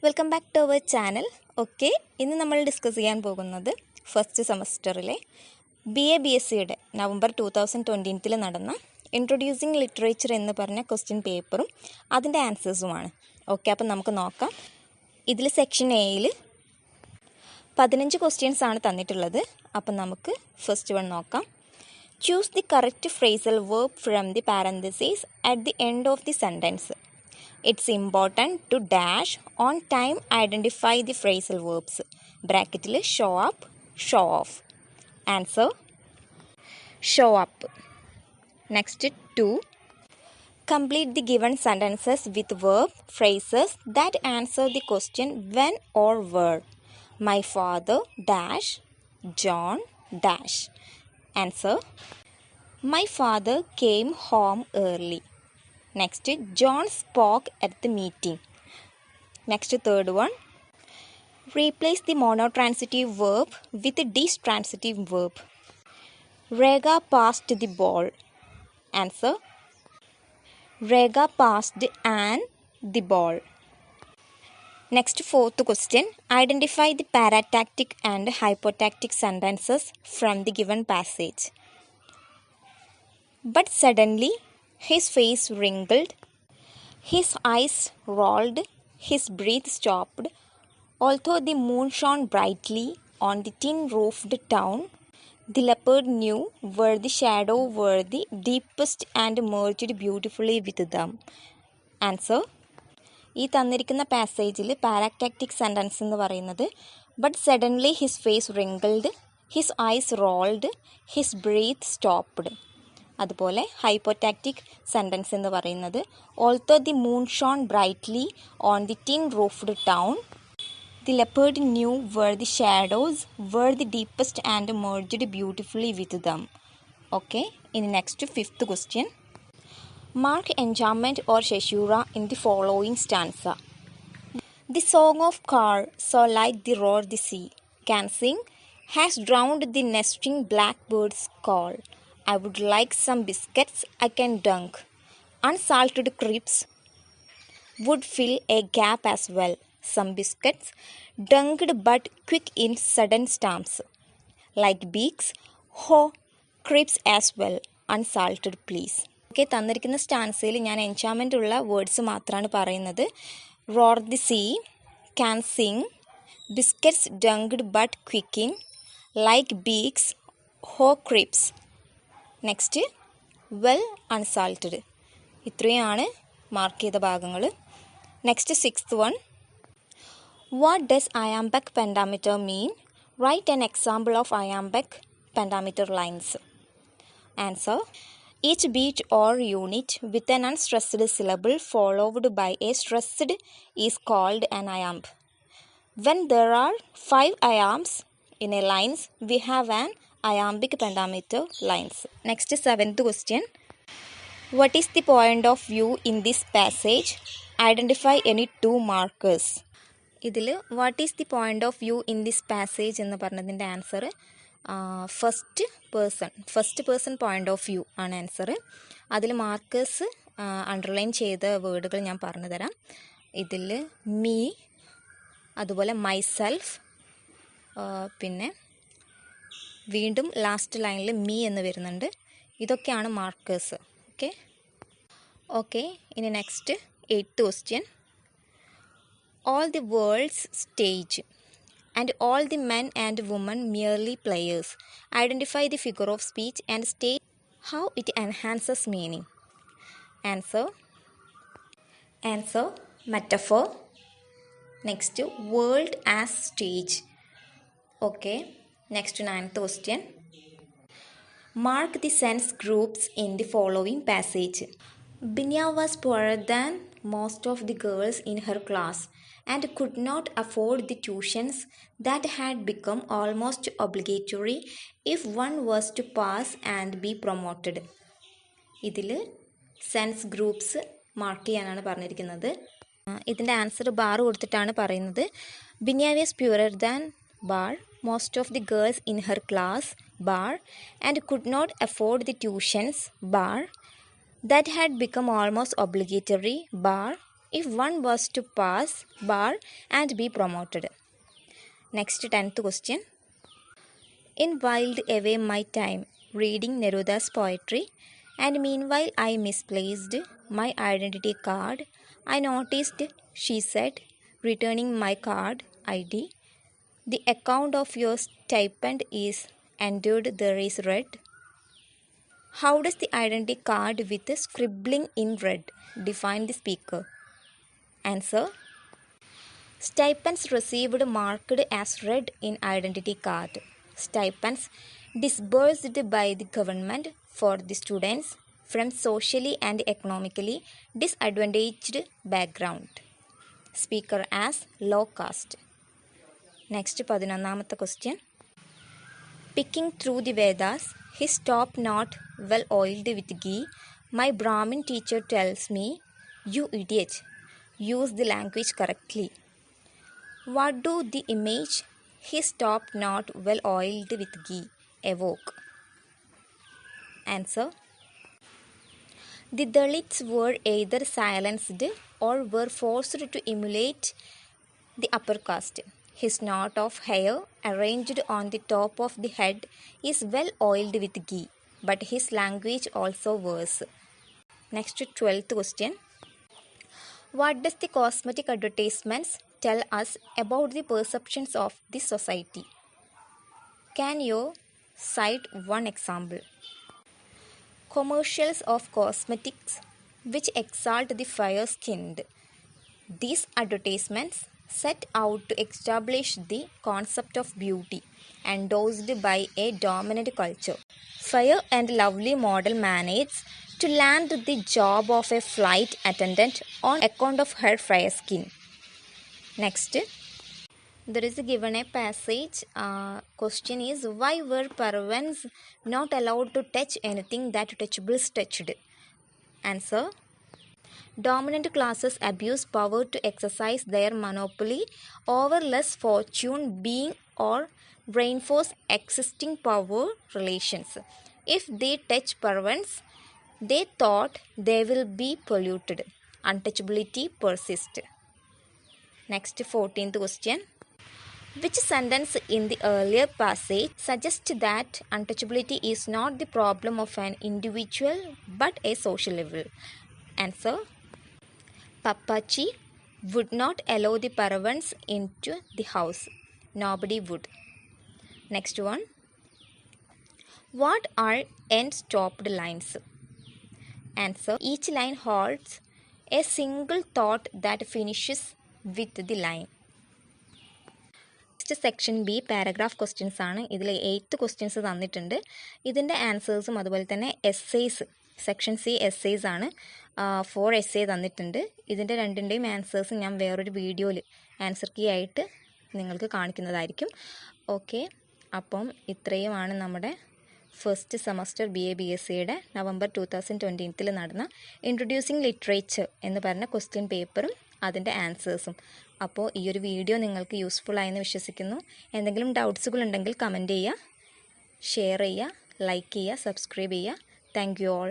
Welcome back to our channel. Okay, ഇന്ന് നമ്മൾ discuss ചെയ്യാൻ പോകുന്നത് ഫസ്റ്റ് സെമസ്റ്ററിലെ BA-BSc നവംബർ 2020 നടന്ന ഇൻട്രൊഡ്യൂസിങ് ലിറ്ററേച്ചർ എന്ന് പറഞ്ഞ ക്വസ്റ്റ്യൻ പേപ്പറും അതിൻ്റെ ആൻസേഴ്സുമാണ്. ഓക്കെ, അപ്പം നമുക്ക് നോക്കാം. ഇതിൽ സെക്ഷൻ എയിൽ 15 ക്വസ്റ്റ്യൻസ് ആണ് തന്നിട്ടുള്ളത്. അപ്പം നമുക്ക് ഫസ്റ്റ് വൺ നോക്കാം. Choose the correct phrasal verb from the parenthesis at the end of the sentence. It's important to dash on time identify the phrasal verbs. Bracketil show up, show off. Answer show up. Next 2. Complete the given sentences with verb phrases that answer the question when or where. My father dash John dash. Answer my father came home early. Next, John spoke at the meeting. Next, third one. Replace the monotransitive verb with the distransitive verb. Rega passed the ball. Answer. Rega passed and the ball. Next, fourth question. Identify the paratactic and hypotactic sentences from the given passage. But suddenly, his face wrinkled, his eyes rolled, his breath stopped. Although the moon shone brightly on the tin-roofed town, the leopard knew where the shadow were the deepest and merged beautifully with them. Answer. ഈ തന്നിരിക്കുന്ന പാസേജിൽ പാരാക്ടാക്റ്റിക് sentence എന്ന് പറയുന്നത് but suddenly his face wrinkled, his eyes rolled, his breath stopped. അതുപോലെ hypotactic sentence എന്ന് പറയുന്നത് although the moon shone brightly on the tin roofed town, the leopard knew where the shadows were the deepest and merged beautifully with them. Okay, ഇനി next fifth question. Mark enjoyment or ഷെഷൂറ in the following stanza. The song of car so like the roar the sea can sing has drowned the nesting black birds call. I would like some biscuits I can dunk. Unsalted crisps would fill a gap as well. Some biscuits dunked but quick in sudden stamps. Like beaks, ho, crisps as well. Unsalted please. Okay, തന്നിരിക്കുന്ന സ്റ്റാൻസയിൽ ഞാൻ enchantment ഉള്ള words മാത്രമാണ് പറയുന്നത്. Roar the sea, can sing, biscuits dunked but quicken, like beaks, how crisps. Next well unsalted. ഇത്രയാണ് mark ചെയ്ത ഭാഗങ്ങൾ. Next sixth one. What does iambic pentameter mean? Right an example of iambic pentameter lines. Answer. Each beat or unit with an unstressed syllable followed by a stressed is called an iamb. When there are 5 iambs in a lines, we have an iambic pentameter lines. Next, 7th question. What is the point of view in this passage? Identify any 2 markers. ഇതിൽ what is the point of view in this passage എന്ന് പറഞ്ഞതിൻ്റെ answer first person point of view ആണ് answer. അതിൽ markers underline ചെയ്ത വേർഡുകൾ ഞാൻ പറഞ്ഞു തരാം. ഇതിൽ മീ, അതുപോലെ മൈസെൽഫ്, പിന്നെ വീണ്ടും ലാസ്റ്റ് ലൈനിൽ മീ എന്ന് വരുന്നുണ്ട്. ഇതൊക്കെയാണ് മാർക്കേഴ്സ്. ഓക്കെ, ഇനി next 8th question. All the world's stage and all the men and women merely players. Identify the figure of speech and state how it enhances meaning. Answer metaphor. Next world as stage. Okay, next 9th question. Mark the sense groups in the following passage. Binya was poorer than most of the girls in her class and could not afford the tuitions that had become almost obligatory if one was to pass and be promoted. ഇതിൽ sense groups mark ചെയ്യാനാണ് പറഞ്ഞിരിക്കുന്നത്. ഇതിൻ്റെ answer bar കൊടുത്തിട്ടാണ് പറയുന്നത്. ബിന്യ was purer than bar, most of the girls in her class bar, and could not afford the tuitions bar that had become almost obligatory bar if one was to pass bar and be promoted. Next, 10th question. In whiled away my time reading Neruda's poetry, and meanwhile I misplaced my identity card. I noticed, she said, returning my card ID. The account of your stipend is entered there is red. How does the identity card with scribbling in red define the speaker? Answer. Stipends received marked as red in identity card. Stipends disbursed by the government for the students from socially and economically disadvantaged background. Speaker as low caste. Next, 11th question. Picking through the Vedas, his top knot well oiled with ghee. My Brahmin teacher tells me, you idiot, use the language correctly. What do the image, his top knot well oiled with ghee, evoke? Answer. The Dalits were either silenced or were forced to emulate the upper caste. His knot of hair arranged on the top of the head is well oiled with ghee, but his language also worse. Next, 12th question. What does the cosmetic advertisements tell us about the perceptions of the society? Can you cite one example? Commercials of cosmetics which exalt the fair-skinned. These advertisements set out to establish the concept of beauty endorsed by a dominant culture. Fair and lovely model managed to land the job of a flight attendant on account of her fair skin. Next, there is given a passage. Question is, why were Parvans not allowed to touch anything that touchables touched? Answer. Dominant classes abuse power to exercise their monopoly over less fortune being or reinforce existing power relations. If they touch Parvans, they thought they will be polluted. Untouchability persists. Next, 14th question. Which sentence in the earlier passage suggests that untouchability is not the problem of an individual but a social level? Answer. Papachi would not allow the Paravans into the house. Nobody would. Next one. What are end-stopped lines? Answer. Each line holds a single thought that finishes with the line. Next, section B, paragraph questions ആണ്. ഇതിൽ 8 questions തന്നിട്ടുണ്ട്. ഇതിൻ്റെ ആൻസേഴ്സും അതുപോലെ തന്നെ essays, section C essays ആണ്. 4 essay തന്നിട്ടുണ്ട്. ഇതിൻ്റെ രണ്ടിൻ്റെയും ആൻസേഴ്സ് ഞാൻ വേറൊരു വീഡിയോയിൽ ആൻസർ കീ ആയിട്ട് നിങ്ങൾക്ക് കാണിക്കുന്നതായിരിക്കും. ഓക്കെ, അപ്പം ഇത്രയുമാണ് നമ്മുടെ ഫസ്റ്റ് സെമസ്റ്റർ BA-BSc നവംബർ 2020 നടന്ന ഇൻട്രൊഡ്യൂസിങ് ലിറ്ററേച്ചർ എന്ന് പറഞ്ഞ ക്വസ്റ്റ്യൻ പേപ്പറും അതിൻ്റെ ആൻസേഴ്സും. അപ്പോൾ ഈ ഒരു വീഡിയോ നിങ്ങൾക്ക് യൂസ്ഫുൾ ആയെന്ന് വിശ്വസിക്കുന്നു. എന്തെങ്കിലും ഡൗട്ട്സുകൾ ഉണ്ടെങ്കിൽ കമൻറ്റ് ചെയ്യുക, ഷെയർ ചെയ്യുക, ലൈക്ക് ചെയ്യുക, സബ്സ്ക്രൈബ് ചെയ്യുക. Thank you all.